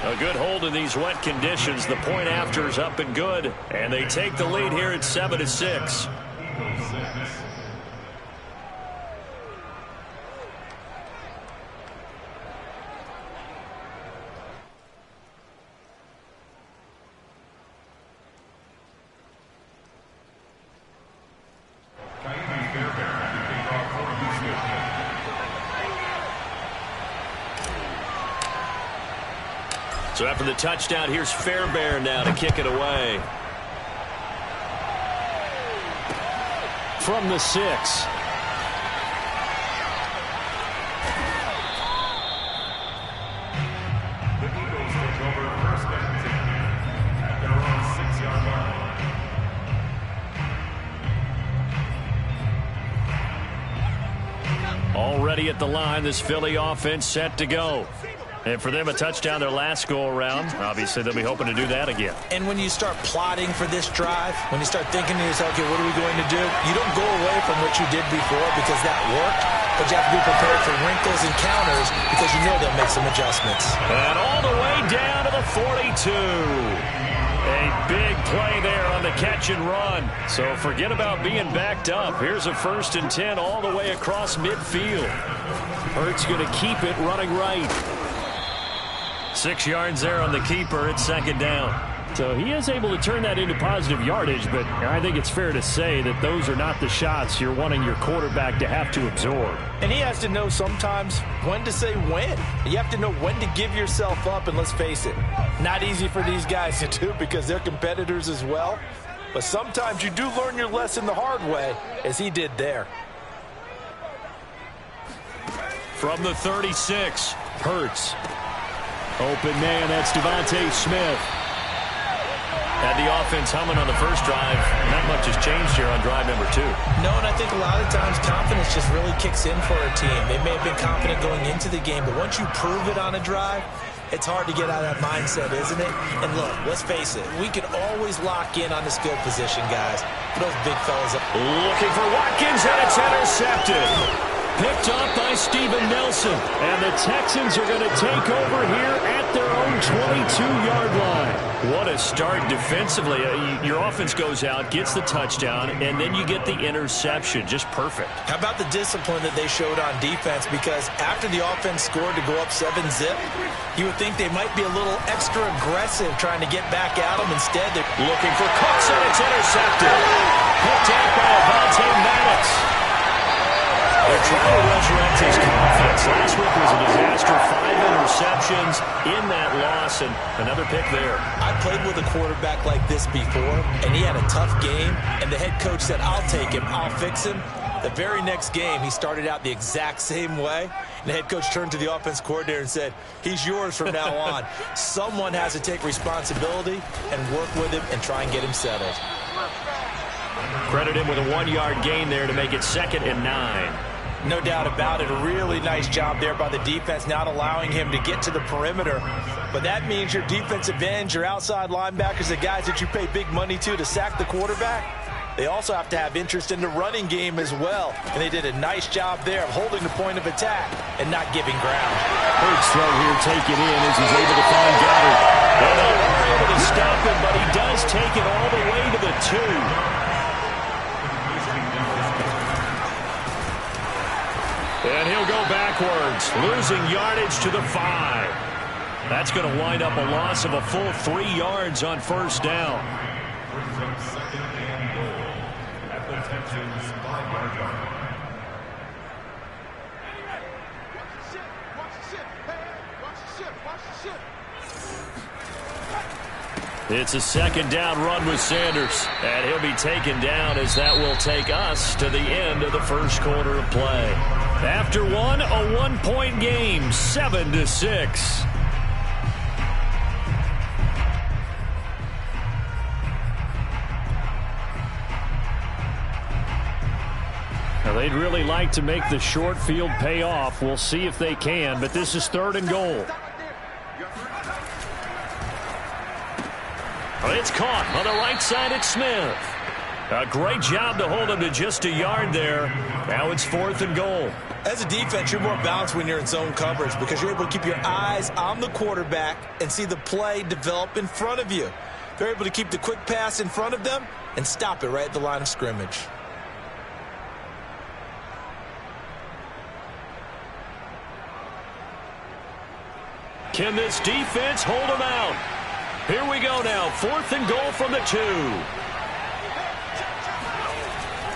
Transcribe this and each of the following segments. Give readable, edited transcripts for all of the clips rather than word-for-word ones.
A good hold in these wet conditions. The point after is up and good. And they take the lead here at 7-6. So after the touchdown, here's Fairbairn now to kick it away. From the 6. The Eagles take over first and 10 at their own 6-yard line. Already at the line, this Philly offense set to go. And for them, a touchdown their last go-around. Obviously, they'll be hoping to do that again. And when you start plotting for this drive, when you start thinking to yourself, okay, what are we going to do? You don't go away from what you did before because that worked, but you have to be prepared for wrinkles and counters because you know they'll make some adjustments. And all the way down to the 42. A big play there on the catch and run. So forget about being backed up. Here's a 1st and 10 all the way across midfield. Hurts going to keep it running right. 6 yards there on the keeper. It's 2nd down. So he is able to turn that into positive yardage, but I think it's fair to say that those are not the shots you're wanting your quarterback to have to absorb. And he has to know sometimes when to say when. You have to know when to give yourself up, and let's face it, not easy for these guys to do because they're competitors as well. But sometimes you do learn your lesson the hard way, as he did there. From the 36, Hurts. Open man, that's Devontae Smith. Had the offense humming on the first drive. Not much has changed here on drive number 2. No, and I think a lot of times confidence just really kicks in for a team. They may have been confident going into the game, but once you prove it on a drive, it's hard to get out of that mindset, isn't it? And look, let's face it, we can always lock in on the skill position, guys. Those big fellas. Looking for Watkins, and it's intercepted. Picked up by Steven Nelson. And the Texans are going to take over here at their own 22-yard line. What a start defensively. Your offense goes out, gets the touchdown, and then you get the interception. Just perfect. How about the discipline that they showed on defense? Because after the offense scored to go up 7-zip, you would think they might be a little extra aggressive trying to get back at them. Instead, they're looking for Cooks, and it's intercepted. Picked out by Avonte Maddox. They're trying to resurrect his confidence. Last week was a disaster. 5 interceptions in that loss, and another pick there. I played with a quarterback like this before, and he had a tough game, and the head coach said, I'll take him, I'll fix him. The very next game, he started out the exact same way, and the head coach turned to the offense coordinator and said, he's yours from now on. Someone has to take responsibility and work with him and try and get him settled. Credit him with a 1-yard gain there to make it 2nd and 9. No doubt about it. A really nice job there by the defense, not allowing him to get to the perimeter. But that means your defensive ends, your outside linebackers, the guys that you pay big money to sack the quarterback, they also have to have interest in the running game as well. And they did a nice job there of holding the point of attack and not giving ground. Hurts throw here, take it in as he's able to find Gotw. Well, they are able to stop him, but he does take it all the way to the 2. And he'll go backwards, losing yardage to the 5. That's going to wind up a loss of a full 3 yards on 1st down. Brings up 2nd and goal at the Texans' 5-yard line. It's a 2nd down run with Sanders. And he'll be taken down as that will take us to the end of the first quarter of play. After one, a 1-point game, 7-6. Now they'd really like to make the short field pay off. We'll see if they can, but this is 3rd and goal. It's caught on the right side. It's Smith. A great job to hold him to just a yard there. Now it's 4th and goal. As a defense, you're more balanced when you're in zone coverage because you're able to keep your eyes on the quarterback and see the play develop in front of you. They're able to keep the quick pass in front of them and stop it right at the line of scrimmage. Can this defense hold him out? Here we go now. 4th and goal from the 2.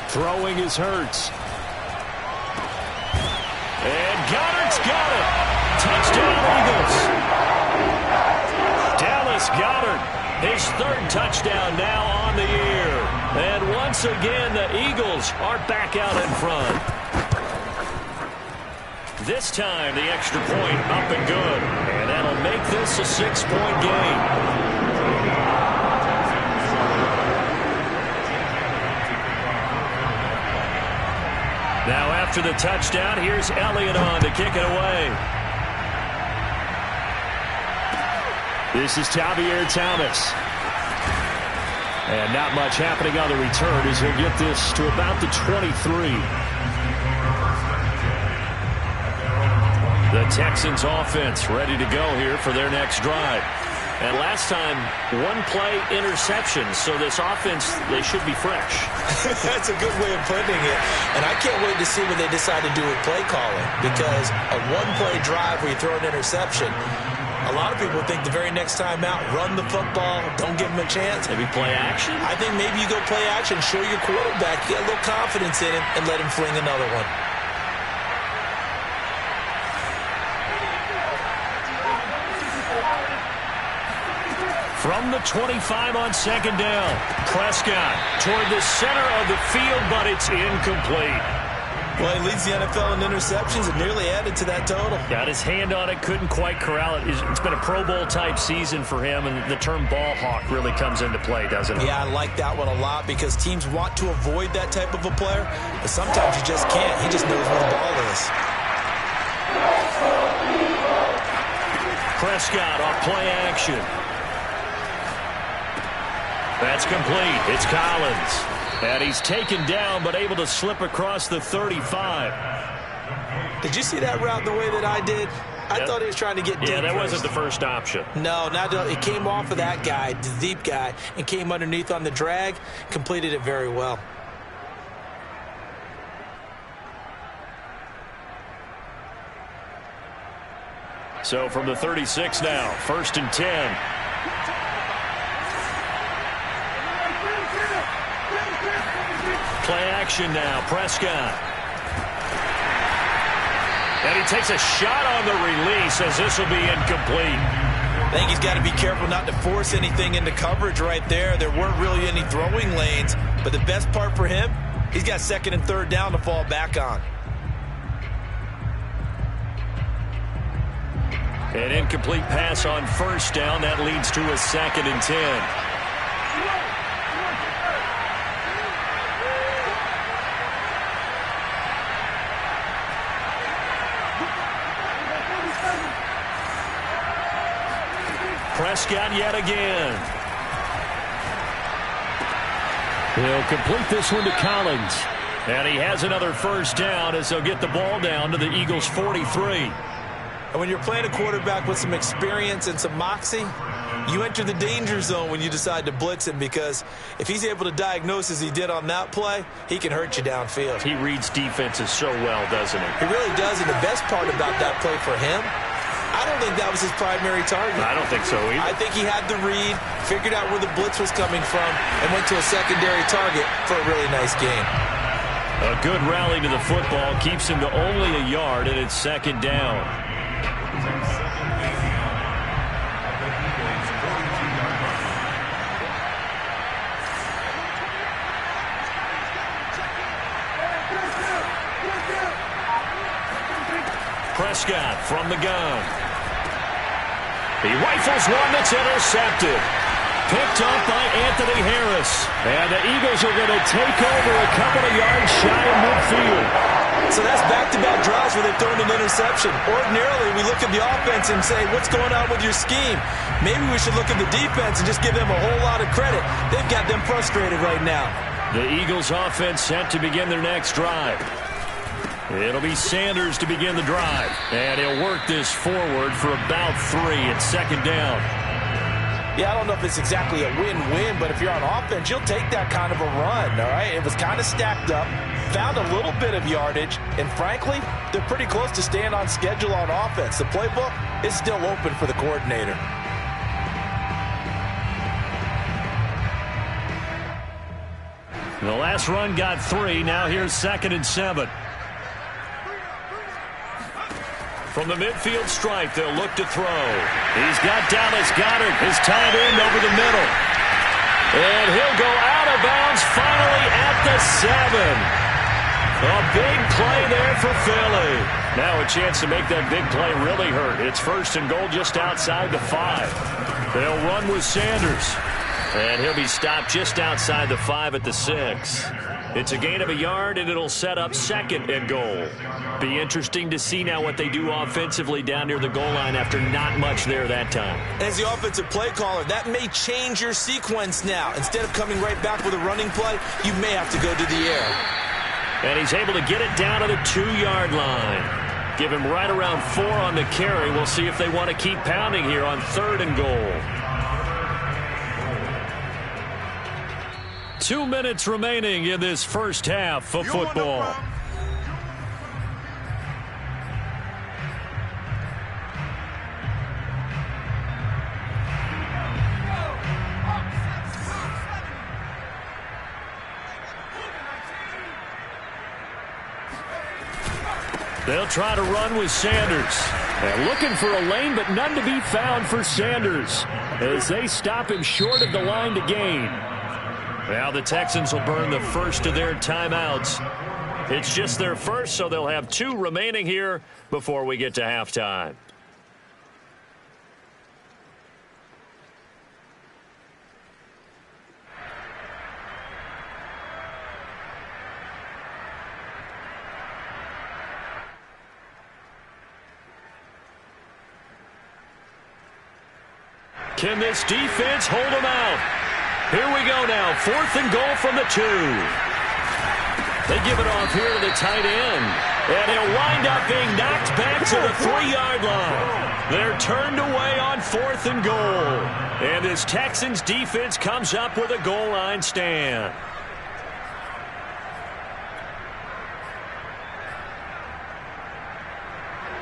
Throwing is Hurts. And Goddard's got it. Touchdown, Eagles. Dallas Goedert, his 3rd touchdown now on the year. And once again, the Eagles are back out in front. This time, the extra point up and good. And that'll make this a 6-point game. Now after the touchdown, here's Elliott on to kick it away. This is Javier Thomas. And not much happening on the return as he'll get this to about the 23. The Texans offense ready to go here for their next drive. And last time, 1-play interception. So this offense, they should be fresh. That's a good way of putting it. And I can't wait to see what they decide to do with play calling. Because a 1-play drive where you throw an interception, a lot of people think the very next time out, run the football, don't give them a chance. Maybe play action? I think maybe you go play action, show your quarterback, get a little confidence in him, and let him fling another one. From the 25 on 2nd down. Prescott toward the center of the field, but it's incomplete. Well, he leads the NFL in interceptions and nearly added to that total. Got his hand on it, couldn't quite corral it. It's been a Pro Bowl-type season for him, and the term ball hawk really comes into play, doesn't it? Yeah, I like that one a lot because teams want to avoid that type of a player, but sometimes you just can't. He just knows where the ball is. Prescott off play action. That's complete. It's Collins. And he's taken down but able to slip across the 35. Did you see that route the way that I did? I thought he was trying to get deep. Yeah, that first. wasn't the first option. No, it came off of that guy, the deep guy, and came underneath on the drag, completed it very well. So from the 36 now, 1st and 10. Play action now, Prescott. And he takes a shot on the release as this will be incomplete. I think he's got to be careful not to force anything into coverage right there. There weren't really any throwing lanes, but the best part for him, he's got 2nd and 3rd down to fall back on. An incomplete pass on 1st down. That leads to a 2nd and 10. Prescott yet again. He'll complete this one to Collins. And he has another 1st down as they'll get the ball down to the Eagles' 43. And when you're playing a quarterback with some experience and some moxie, you enter the danger zone when you decide to blitz him, because if he's able to diagnose as he did on that play, he can hurt you downfield. He reads defenses so well, doesn't he? He really does, and the best part about that play for him, I don't think that was his primary target. I don't think so either. I think he had the read, figured out where the blitz was coming from, and went to a secondary target for a really nice game. A good rally to the football keeps him to only a yard, and it's 2nd down. Prescott from the gun. He rifles one that's intercepted. Picked up by Anthony Harris. And the Eagles are going to take over a couple of yards shy of midfield. So that's back-to-back drives where they've thrown an interception. Ordinarily, we look at the offense and say, what's going on with your scheme? Maybe we should look at the defense and just give them a whole lot of credit. They've got them frustrated right now. The Eagles offense set to begin their next drive. It'll be Sanders to begin the drive. And he'll work this forward for about 3 at second down. Yeah, I don't know if it's exactly a win-win, but if you're on offense, you'll take that kind of a run, all right? It was kind of stacked up, found a little bit of yardage, and frankly, they're pretty close to staying on schedule on offense. The playbook is still open for the coordinator. The last run got 3. Now here's 2nd and 7. From the midfield stripe, they'll look to throw. He's got Dallas Gotw, his tight end, over the middle. And he'll go out of bounds finally at the 7. A big play there for Philly. Now a chance to make that big play really hurt. It's 1st and goal just outside the 5. They'll run with Sanders. And he'll be stopped just outside the 5 at the 6. It's a gain of a yard, and it'll set up 2nd and goal. Be interesting to see now what they do offensively down near the goal line after not much there that time. As the offensive play caller, that may change your sequence now. Instead of coming right back with a running play, you may have to go to the air. And he's able to get it down to the 2-yard line. Give him right around 4 on the carry. We'll see if they want to keep pounding here on 3rd and goal. 2 minutes remaining in this first half of football. They'll try to run with Sanders. And looking for a lane, but none to be found for Sanders as they stop him short of the line to gain. Now the Texans will burn the first of their timeouts. It's just their first, so they'll have 2 remaining here before we get to halftime. Can this defense hold them out? Here we go now, 4th and goal from the 2. They give it off here to the tight end. And he'll wind up being knocked back to the 3-yard line. They're turned away on 4th and goal. And this Texans defense comes up with a goal line stand.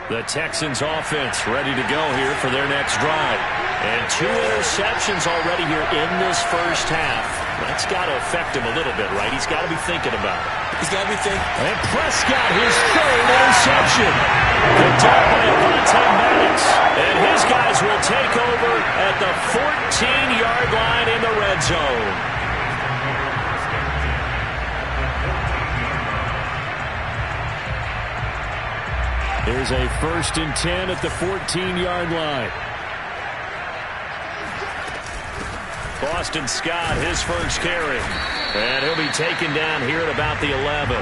The Texans offense ready to go here for their next drive. And 2 interceptions already here in this first half. That's got to affect him a little bit, right? He's got to be thinking about it. He's got to be thinking. And Prescott, his 3rd interception. Picked up by Gotw. And his guys will take over at the 14-yard line in the red zone. Here's a 1st and 10 at the 14-yard line. Boston Scott, his first carry. And he'll be taken down here at about the 11.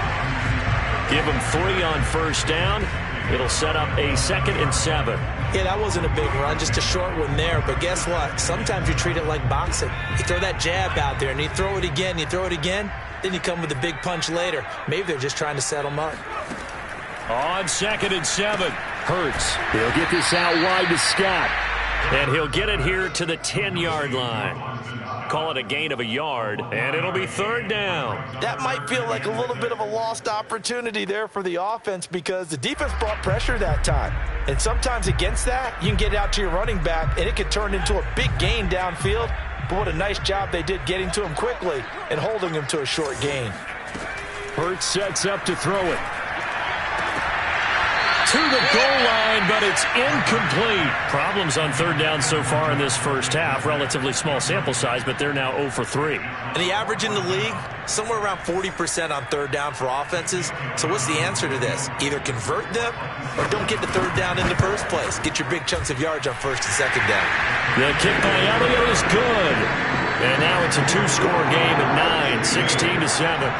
Give him 3 on 1st down. It'll set up a 2nd and 7. Yeah, that wasn't a big run, just a short one there. But guess what? Sometimes you treat it like boxing. You throw that jab out there, and you throw it again, then you come with a big punch later. Maybe they're just trying to set him up. On 2nd and 7, Hurts. He'll get this out wide to Scott. And he'll get it here to the 10-yard line. Call it a gain of a yard, and it'll be 3rd down. That might feel like a little bit of a lost opportunity there for the offense because the defense brought pressure that time. And sometimes against that, you can get out to your running back, and it could turn into a big gain downfield. But what a nice job they did getting to him quickly and holding him to a short gain. Hurts sets up to throw it. To the goal line, but it's incomplete. Problems on 3rd down so far in this first half. Relatively small sample size, but they're now 0 for 3. And the average in the league, somewhere around 40% on 3rd down for offenses. So what's the answer to this? Either convert them or don't get to 3rd down in the first place. Get your big chunks of yards on 1st and 2nd down. The kick by Elliott is good. And now it's a 2-score game at 9, 16-7.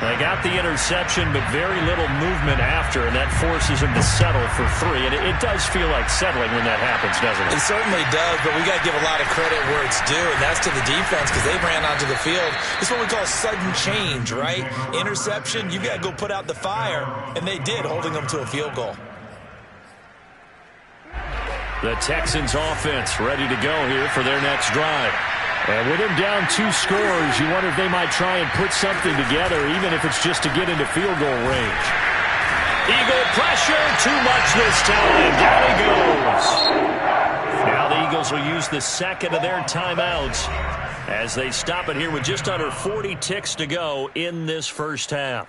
They got the interception, but very little movement after, and that forces him to settle for 3. And it does feel like settling when that happens, doesn't it? It certainly does, but we got to give a lot of credit where it's due, and that's to the defense because they ran onto the field. It's what we call sudden change, right? Interception, you got to go put out the fire, and they did, holding them to a field goal. The Texans offense ready to go here for their next drive. And with him down 2 scores, you wonder if they might try and put something together, even if it's just to get into field goal range. Eagle pressure, too much this time. Down he goes. Now the Eagles will use the second of their timeouts as they stop it here with just under 40 ticks to go in this first half.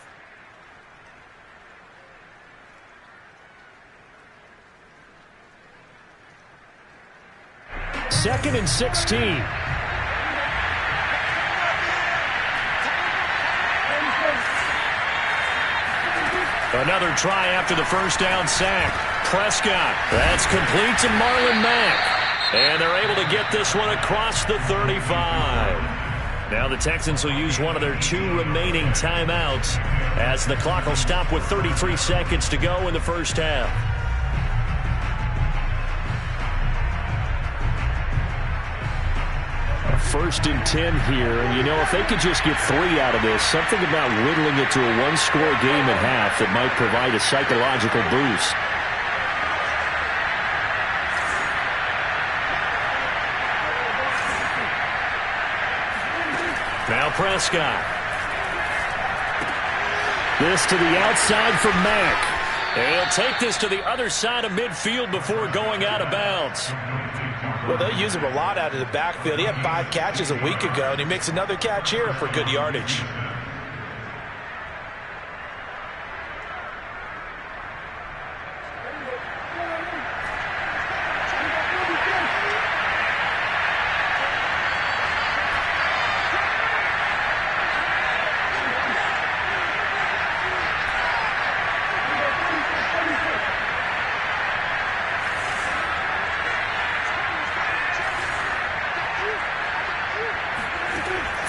Second and 16. Another try after the first down sack. Prescott. That's complete to Marlon Mack. And they're able to get this one across the 35. Now the Texans will use one of their 2 remaining timeouts as the clock will stop with 33 seconds to go in the first half. First and 10 here, and you know, if they could just get 3 out of this, something about whittling it to a 1-score game at half that might provide a psychological boost. Now Prescott. This to the outside for Mack. And he'll take this to the other side of midfield before going out of bounds. Well, they'll use him a lot out of the backfield. He had 5 catches a week ago, and he makes another catch here for good yardage.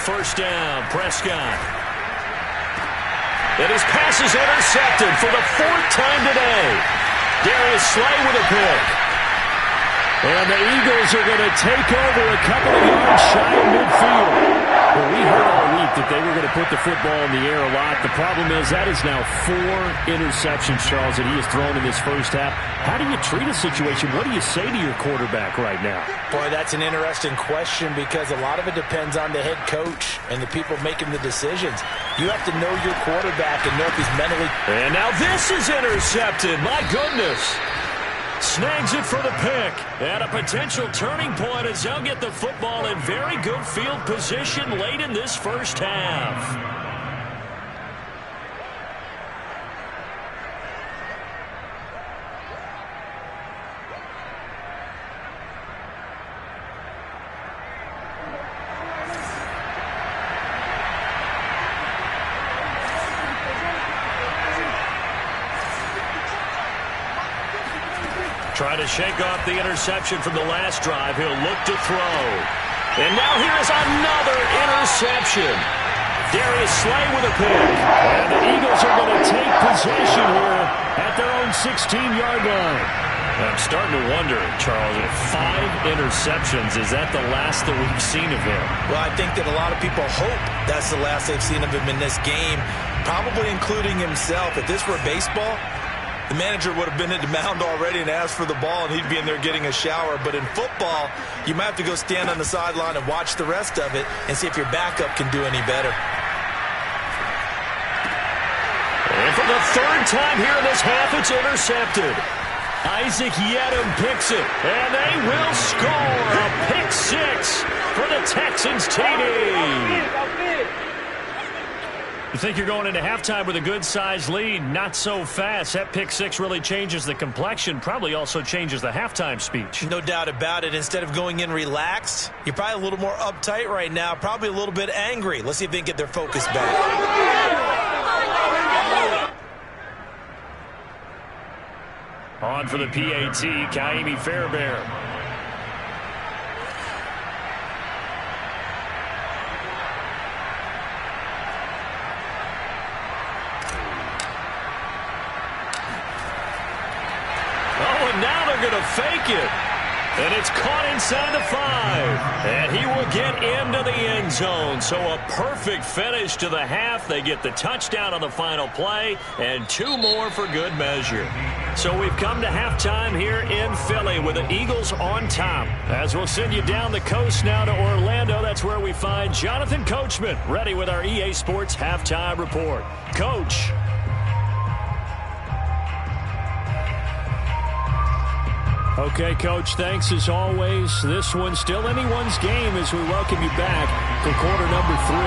First down, Prescott. And his pass is intercepted for the 4th time today. Darius Slay with a pick. And the Eagles are going to take over a couple of yards shy of midfield. Well, we heard all week that they were going to put the football in the air a lot. The problem is that is now 4 interceptions, Charles, that he has thrown in this first half. How do you treat a situation? What do you say to your quarterback right now? Boy, that's an interesting question because a lot of it depends on the head coach and the people making the decisions. You have to know your quarterback and know if he's mentally... And now this is intercepted. My goodness. Snags it for the pick. And a potential turning point as they'll get the football in very good field position late in this first half. Trying to shake off the interception from the last drive. He'll look to throw. And now here is another interception. Darius Slay with a pick. And the Eagles are going to take possession here at their own 16-yard line. I'm starting to wonder, Charles, if 5 interceptions, is that the last that we've seen of him? Well, I think that a lot of people hope that's the last they've seen of him in this game, probably including himself. If this were baseball, the manager would have been at the mound already and asked for the ball, and he'd be in there getting a shower. But in football, you might have to go stand on the sideline and watch the rest of it and see if your backup can do any better. And for the 3rd time here in this half, it's intercepted. Isaac Yedem picks it, and they will score a pick 6 for the Texans TD. You think you're going into halftime with a good-sized lead? Not so fast. That pick 6 really changes the complexion, probably also changes the halftime speech. No doubt about it. Instead of going in relaxed, you're probably a little more uptight right now, probably a little bit angry. Let's see if they can get their focus back. On for the PAT, Kaimi Fairbairn. they're going to fake it. And it's caught inside the 5. And he will get into the end zone. So a perfect finish to the half. They get the touchdown on the final play, and 2 more for good measure. So we've come to halftime here in Philly with the Eagles on top. As we'll send you down the coast now to Orlando, that's where we find Jonathan Coachman ready with our EA Sports Halftime Report. Coach. Okay, Coach, thanks as always. This one's still anyone's game as we welcome you back for quarter number 3.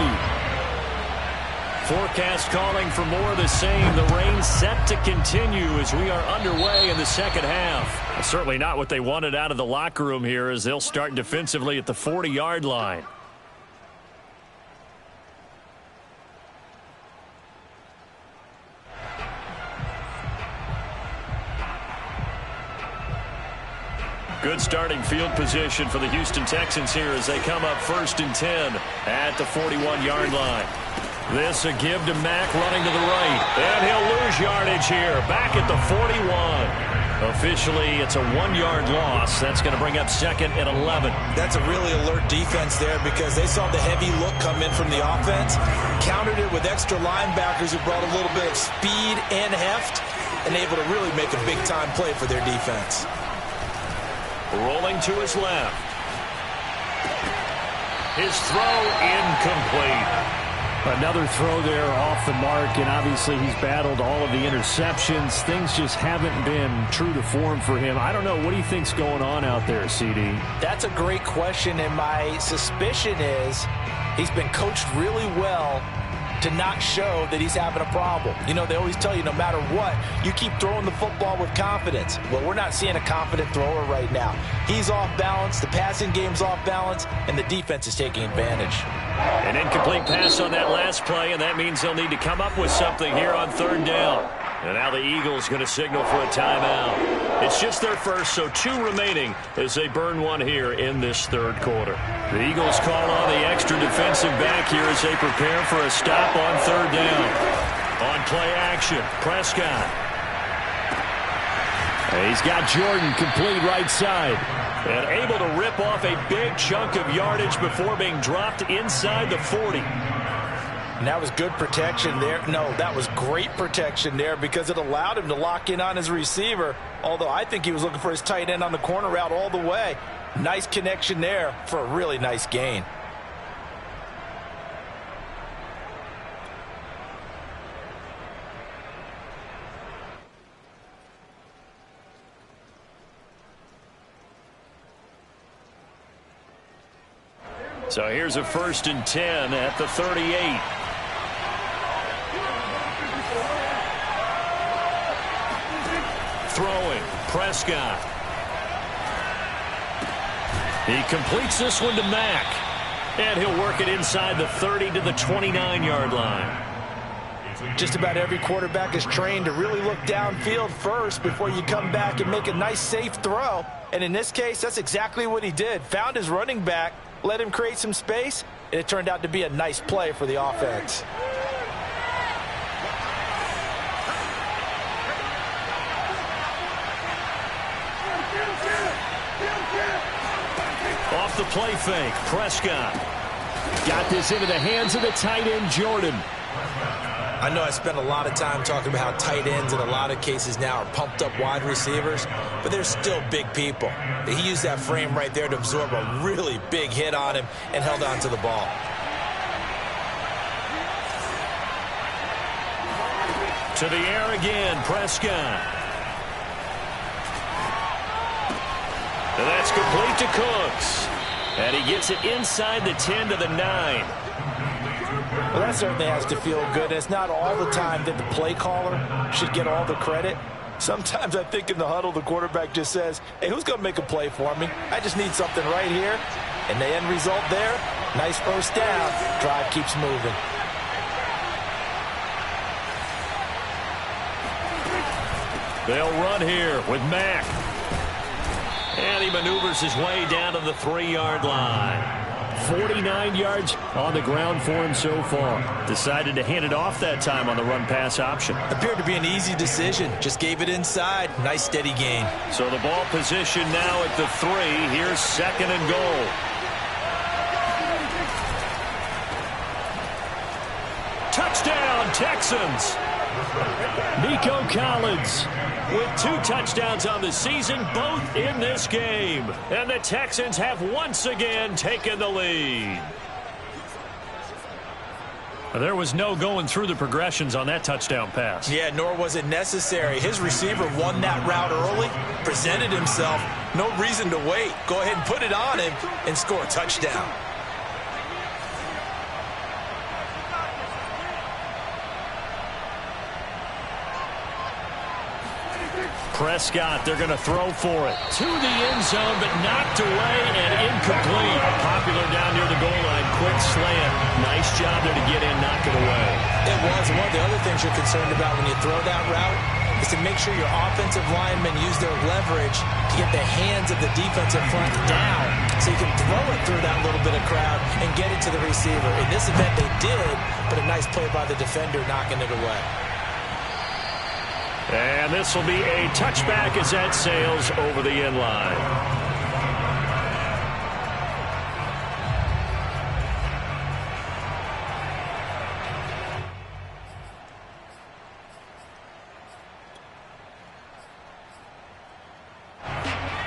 Forecast calling for more of the same. The rain set to continue as we are underway in the second half. Certainly not what they wanted out of the locker room here as they'll start defensively at the 40-yard line. Good starting field position for the Houston Texans here as they come up 1st and 10 at the 41-yard line. This a give to Mack running to the right. And he'll lose yardage here. Back at the 41. Officially, it's a 1-yard loss. That's going to bring up 2nd and 11. That's a really alert defense there because they saw the heavy look come in from the offense, countered it with extra linebackers who brought a little bit of speed and heft, and able to really make a big-time play for their defense. Rolling to his left. His throw incomplete. Another throw there off the mark, and obviously he's battled all of the interceptions. Things just haven't been true to form for him. I don't know. What do you think's going on out there, CD? That's a great question, and my suspicion is he's been coached really well to not show that he's having a problem. You know, they always tell you no matter what, you keep throwing the football with confidence. Well, we're not seeing a confident thrower right now. He's off balance, the passing game's off balance, and the defense is taking advantage. An incomplete pass on that last play, and that means they'll need to come up with something here on 3rd down. And now the Eagles going to signal for a timeout. It's just their first, so 2 remaining as they burn 1 here in this 3rd quarter. The Eagles call on the extra defensive back here as they prepare for a stop on 3rd down. On play action, Prescott. And he's got Jordan complete right side. And able to rip off a big chunk of yardage before being dropped inside the 40. And that was good protection there. No, that was great protection there because it allowed him to lock in on his receiver, although I think he was looking for his tight end on the corner route all the way. Nice connection there for a really nice gain. So here's a 1st and 10 at the 38. Throwing, Prescott. He completes this one to Mack. And he'll work it inside the 30 to the 29-yard line. Just about every quarterback is trained to really look downfield first before you come back and make a nice, safe throw. And in this case, that's exactly what he did. Found his running back, let him create some space, and it turned out to be a nice play for the offense. Off the play fake, Prescott. Got this into the hands of the tight end, Jordan. I know I spent a lot of time talking about how tight ends in a lot of cases now are pumped up wide receivers, but they're still big people. He used that frame right there to absorb a really big hit on him and held on to the ball. To the air again, Prescott. And that's complete to Cooks. And he gets it inside the 10 to the 9. Well, that certainly has to feel good. It's not all the time that the play caller should get all the credit. Sometimes I think in the huddle, the quarterback just says, hey, who's going to make a play for me? I just need something right here. And the end result there, nice first down. Drive keeps moving. They'll run here with Mack. And he maneuvers his way down to the 3-yard line. 49 yards on the ground for him so far. Decided to hand it off that time on the run-pass option. Appeared to be an easy decision. Just gave it inside. Nice steady gain. So the ball position now at the 3. Here's 2nd and goal. Touchdown, Texans. Nico Collins with 2 touchdowns on the season, both in this game. And the Texans have once again taken the lead. There was no going through the progressions on that touchdown pass. Yeah, nor was it necessary. His receiver won that route early, presented himself. No reason to wait. Go ahead and put it on him and score a touchdown. Prescott, they're going to throw for it. To the end zone, but knocked away and incomplete. Popular down near the goal line. Quick slant. Nice job there to get in, knock it away. It was. One of the other things you're concerned about when you throw that route is to make sure your offensive linemen use their leverage to get the hands of the defensive front down so you can throw it through that little bit of crowd and get it to the receiver. In this event, they did, but a nice play by the defender knocking it away. And this will be a touchback as that sails over the end line.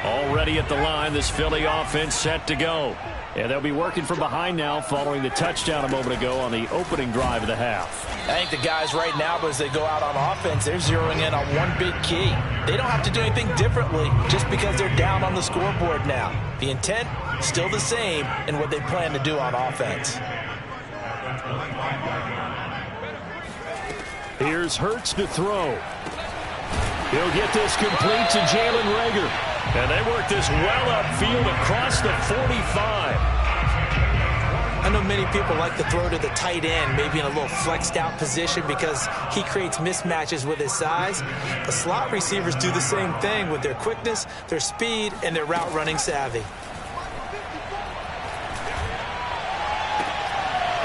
Already at the line, this Philly offense set to go. And they'll be working from behind now following the touchdown a moment ago on the opening drive of the half. I think the guys right now, as they go out on offense, they're zeroing in on one big key. They don't have to do anything differently just because they're down on the scoreboard now. The intent, still the same in what they plan to do on offense. Here's Hurts to throw. He'll get this complete to Jalen Reagor. And they work this well upfield across the 45. I know many people like to throw to the tight end, maybe in a little flexed out position because he creates mismatches with his size. But slot receivers do the same thing with their quickness, their speed, and their route running savvy.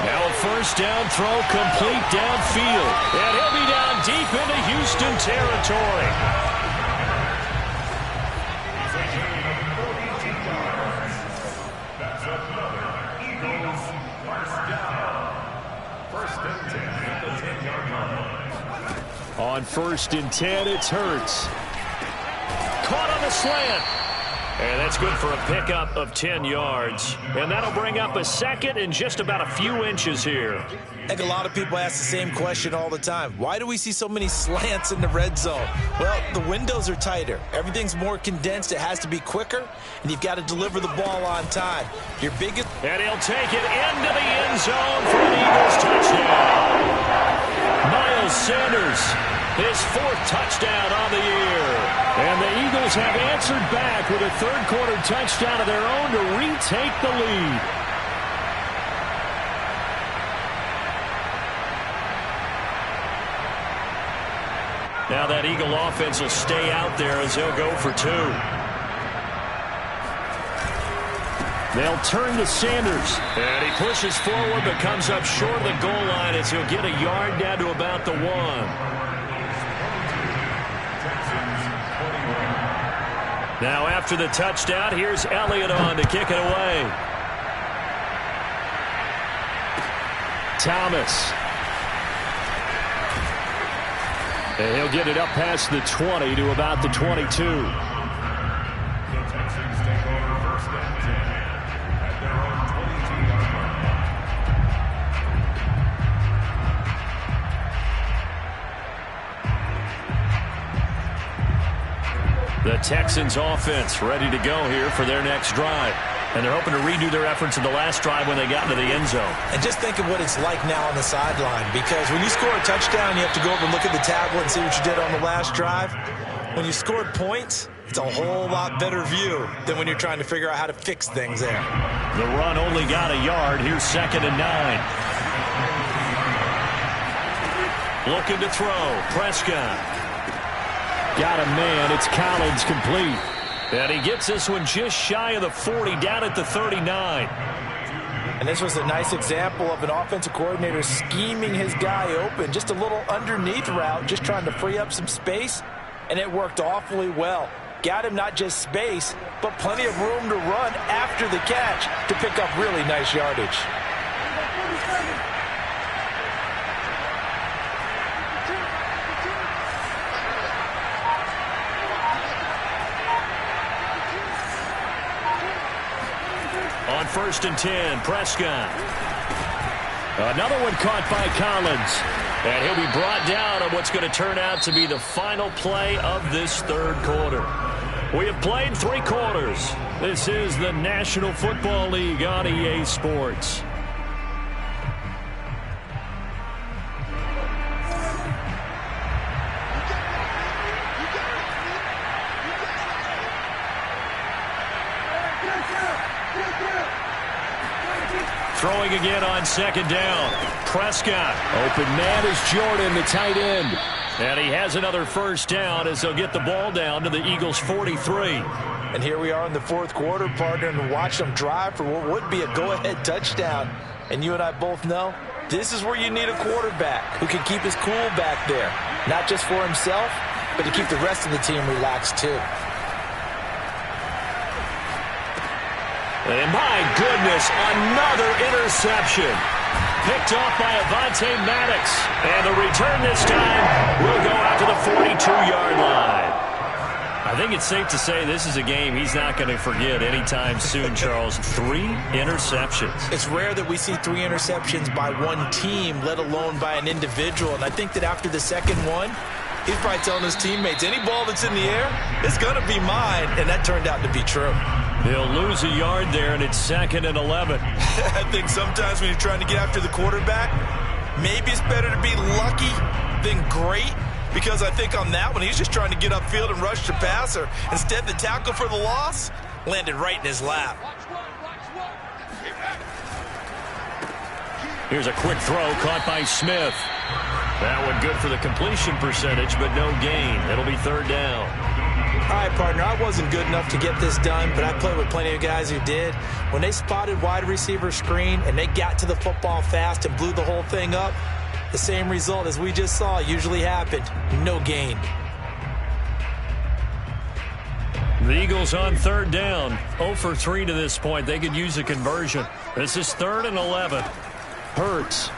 Now a first down throw complete downfield. And he'll be down deep into Houston territory. On 1st and 10, it's Hurts. Caught on the slant. And that's good for a pickup of 10 yards. And that'll bring up a 2nd and just about a few inches here. I think a lot of people ask the same question all the time. Why do we see so many slants in the red zone? Well, the windows are tighter. Everything's more condensed. It has to be quicker, and you've got to deliver the ball on time. Your biggest... And he'll take it into the end zone for an Eagles touchdown. Miles Sanders, his 4th touchdown on the year. And the Eagles have answered back with a third-quarter touchdown of their own to retake the lead. Now that Eagle offense will stay out there as they'll go for 2. They'll turn to Sanders. And he pushes forward but comes up short of the goal line as he'll get a yard down to about the 1. Now after the touchdown, here's Elliott on to kick it away. Thomas. And he'll get it up past the 20 to about the 22. The Texans offense ready to go here for their next drive. And they're hoping to redo their efforts in the last drive when they got into the end zone. And just think of what it's like now on the sideline, because when you score a touchdown, you have to go over and look at the tablet and see what you did on the last drive. When you scored points, it's a whole lot better view than when you're trying to figure out how to fix things there. The run only got a yard. Here's 2nd and 9. Looking to throw. Prescott. Got a man. It's Collins complete. And he gets this one just shy of the 40, down at the 39. And this was a nice example of an offensive coordinator scheming his guy open. Just a little underneath route, just trying to free up some space, and it worked awfully well. Got him not just space, but plenty of room to run after the catch to pick up really nice yardage. On 1st and 10, Prescott. Another one caught by Collins. And he'll be brought down on what's going to turn out to be the final play of this third quarter. We have played 3 quarters. This is the National Football League on EA Sports. Throwing again on 2nd down. Prescott. Open man is Jordan, the tight end. And he has another 1st down as they'll get the ball down to the Eagles' 43. And here we are in the 4th quarter, partner, and watch them drive for what would be a go-ahead touchdown. And you and I both know this is where you need a quarterback who can keep his cool back there. Not just for himself, but to keep the rest of the team relaxed too. And my goodness, another interception. Picked off by Avonte Maddox. And the return this time will go out to the 42-yard line. I think it's safe to say this is a game he's not going to forget anytime soon, Charles. 3 interceptions. It's rare that we see 3 interceptions by one team, let alone by an individual. And I think that after the second one, he's probably telling his teammates, any ball that's in the air, it's going to be mine. And that turned out to be true. He'll lose a yard there, and it's 2nd and 11. I think sometimes when you're trying to get after the quarterback, maybe it's better to be lucky than great, because I think on that one, he's just trying to get upfield and rush the passer. Instead, the tackle for the loss landed right in his lap. Here's a quick throw caught by Smith. That one good for the completion percentage, but no gain. It'll be 3rd down. All right, partner, I wasn't good enough to get this done, but I played with plenty of guys who did. When they spotted wide receiver screen and they got to the football fast and blew the whole thing up, the same result as we just saw usually happened. No gain. The Eagles on 3rd down. 0 for 3 to this point. They could use a conversion. This is 3rd and 11. Hurts.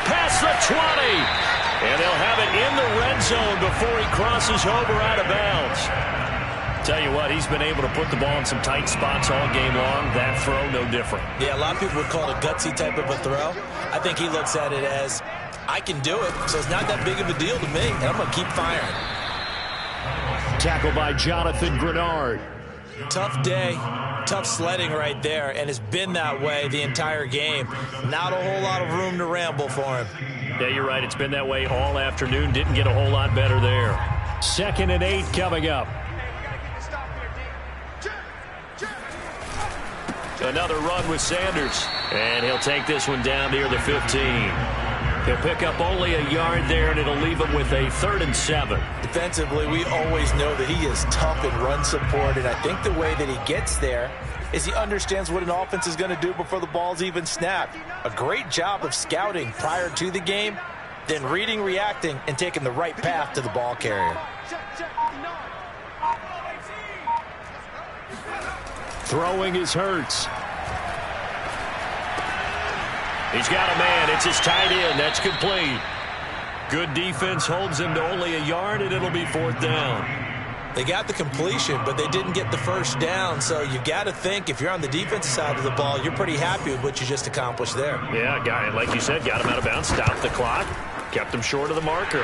Past the 20. And they'll have it in the red zone before he crosses over out of bounds. Tell you what, he's been able to put the ball in some tight spots all game long. That throw, no different. Yeah, a lot of people would call it a gutsy type of a throw. I think he looks at it as, I can do it, so it's not that big of a deal to me, and I'm going to keep firing. Tackled by Jonathan Grenard. Tough day, tough sledding right there, and it's been that way the entire game. Not a whole lot of room to ramble for him. Yeah, you're right. It's been that way all afternoon. Didn't get a whole lot better there. 2nd and 8 coming up. Another run with Sanders. And he'll take this one down near the 15. He'll pick up only a yard there, and it'll leave him with a 3rd and 7. Defensively, we always know that he is tough in run support, and I think the way that he gets there is he understands what an offense is going to do before the ball's even snapped. A great job of scouting prior to the game, then reading, reacting, and taking the right path to the ball carrier. Throwing is Hurts. He's got a man. It's his tight end. That's complete. Good defense holds him to only a yard, and it'll be 4th down. They got the completion, but they didn't get the 1st down. So you've got to think, if you're on the defensive side of the ball, you're pretty happy with what you just accomplished there. Yeah, guy, like you said, got him out of bounds, stopped the clock, kept him short of the marker.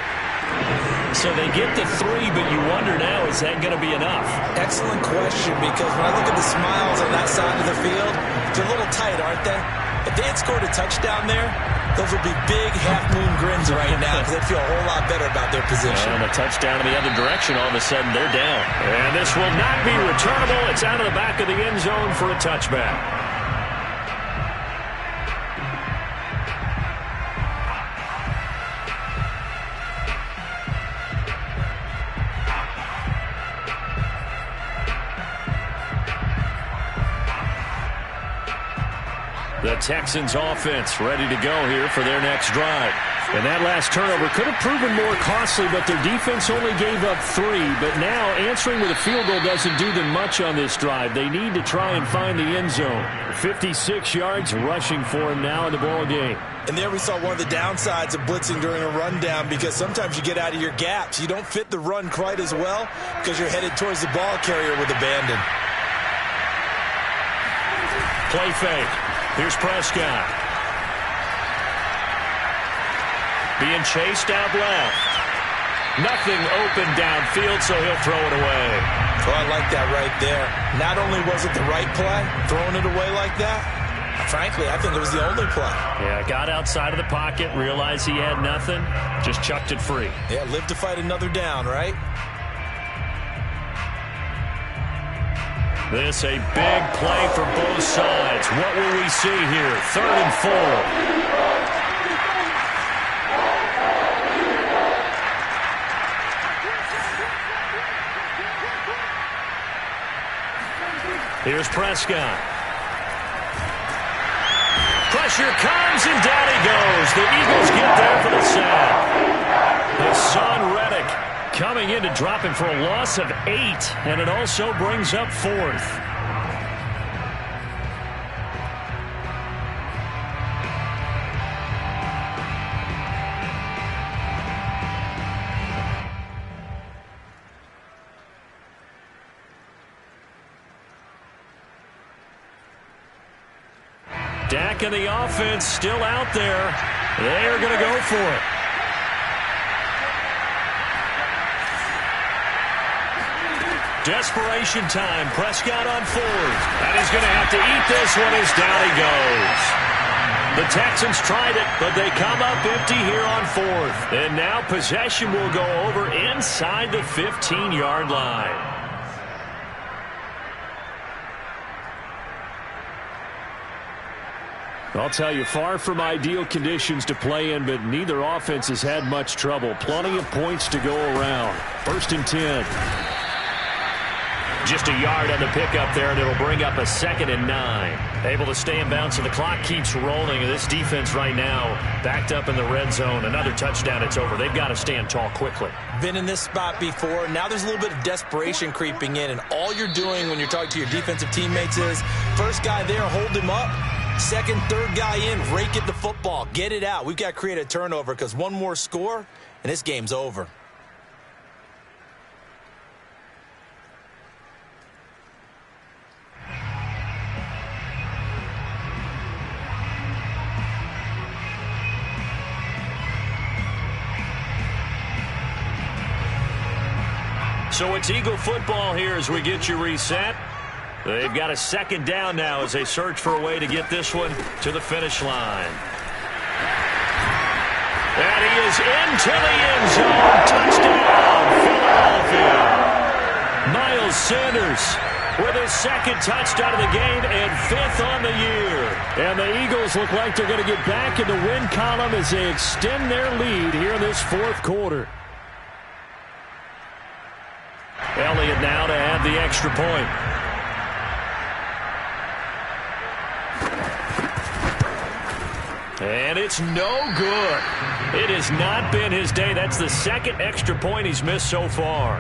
So they get the 3, but you wonder now, is that going to be enough? Excellent question, because when I look at the smiles on that side of the field, they're a little tight, aren't they? If they had scored a touchdown there, those would be big half-moon grins right now because they'd feel a whole lot better about their position. And a touchdown in the other direction, all of a sudden they're down. And this will not be returnable. It's out of the back of the end zone for a touchback. The Texans offense ready to go here for their next drive. And that last turnover could have proven more costly, but their defense only gave up 3. But now answering with a field goal doesn't do them much on this drive. They need to try and find the end zone. 56 yards rushing for him now in the ball game. And there we saw one of the downsides of blitzing during a rundown, because sometimes you get out of your gaps. You don't fit the run quite as well because you're headed towards the ball carrier with abandon. Play fake. Here's Prescott. Being chased out left. Nothing open downfield, so he'll throw it away. Oh, I like that right there. Not only was it the right play, throwing it away like that, frankly, I think it was the only play. Yeah, got outside of the pocket, realized he had nothing, just chucked it free. Yeah, live to fight another down, right? This a big play for both sides. What will we see here? 3rd and 4. Here's Prescott. Pressure comes, and down he goes. The Eagles get there for the sack. Hassan Reddick coming in to drop him for a loss of 8, and it also brings up 4th. Dak and the offense still out there. They're going to go for it. Desperation time. Prescott on 4th. And he's going to have to eat this one as down he goes. The Texans tried it, but they come up empty here on 4th. And now possession will go over inside the 15-yard line. I'll tell you, far from ideal conditions to play in, but neither offense has had much trouble. Plenty of points to go around. 1st and 10. Just a yard on the pickup there, and it'll bring up a 2nd and 9. Able to stay in bounds, so the clock keeps rolling. And this defense right now backed up in the red zone. Another touchdown, it's over. They've got to stand tall quickly. Been in this spot before. Now there's a little bit of desperation creeping in, and all you're doing when you're talking to your defensive teammates is, first guy there, hold him up. 2nd, 3rd guy in, rake at the football. Get it out. We've got to create a turnover, because one more score, and this game's over. So it's Eagle football here as we get you reset. They've got a 2nd down now as they search for a way to get this one to the finish line. And he is into the end zone. Touchdown, Philadelphia. Miles Sanders with his 2nd touchdown of the game and 5th on the year. And the Eagles look like they're going to get back in the win column as they extend their lead here in this 4th quarter. Elliott now to add the extra point. And it's no good. It has not been his day. That's the 2nd extra point he's missed so far.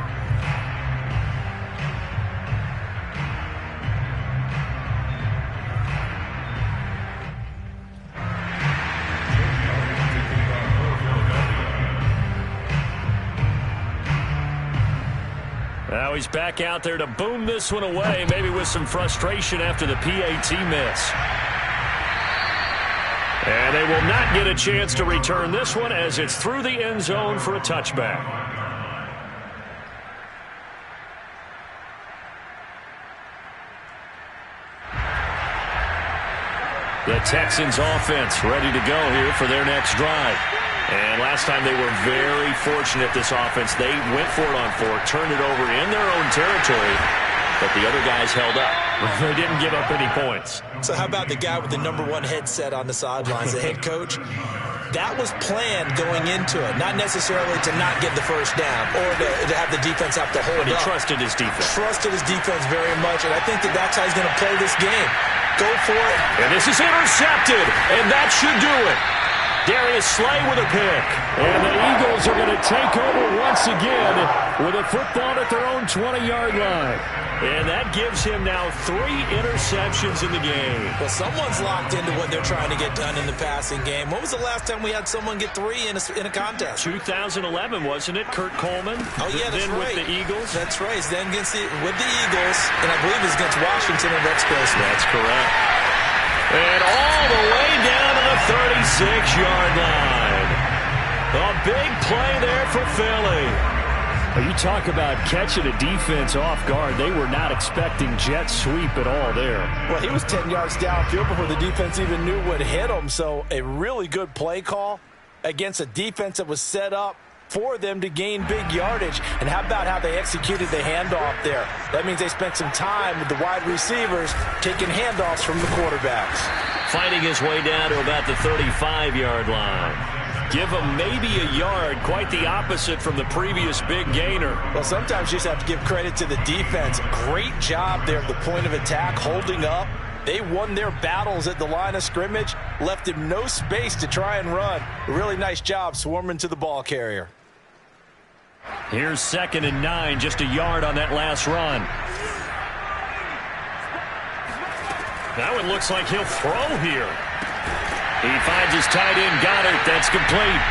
Now he's back out there to boom this one away, maybe with some frustration after the PAT miss. And they will not get a chance to return this one as it's through the end zone for a touchback. The Texans offense ready to go here for their next drive. And last time they were very fortunate, this offense. They went for it on 4, turned it over in their own territory, but the other guys held up. They didn't give up any points. So how about the guy with the #1 headset on the sidelines, the head coach? That was planned going into it, not necessarily to not get the first down or to have the defense have to hold up. But he trusted his defense. Trusted his defense very much, and I think that's how he's going to play this game. Go for it. And this is intercepted, and that should do it. Darius Slay with a pick. And the Eagles are going to take over once again with a football at their own 20-yard line. And that gives him now 3 interceptions in the game. Well, someone's locked into what they're trying to get done in the passing game. When was the last time we had someone get 3 in a contest? 2011, wasn't it? Kurt Coleman. Oh, yeah, that's then right. with the Eagles. That's right. Then with the Eagles, and I believe it's against Washington and Rex Grossman. That's correct. And all the way down to the 36-yard line. A big play there for Philly. You talk about catching a defense off guard. They were not expecting jet sweep at all there. Well, he was 10 yards downfield before the defense even knew what hit him. So a really good play call against a defense that was set up for them to gain big yardage. And how about how they executed the handoff there? That means they spent some time with the wide receivers taking handoffs from the quarterbacks. Fighting his way down to about the 35-yard line. Give him maybe a yard, quite the opposite from the previous big gainer. Well, sometimes you just have to give credit to the defense. Great job there at the point of attack, holding up. They won their battles at the line of scrimmage, left him no space to try and run. A really nice job swarming to the ball carrier. Here's 2nd and 9, just a yard on that last run. Now it looks like he'll throw here. He finds his tight end, Gotw. That's complete.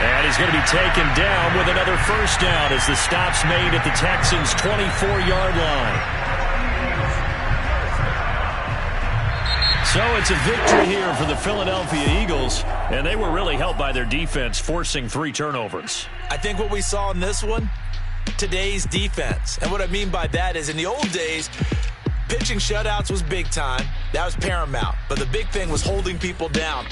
And he's going to be taken down with another first down as the stop's made at the Texans' 24-yard line. So it's a victory here for the Philadelphia Eagles, and they were really helped by their defense, forcing 3 turnovers. I think what we saw in this one, today's defense. And what I mean by that is in the old days, pitching shutouts was big time. That was paramount. But the big thing was holding people down.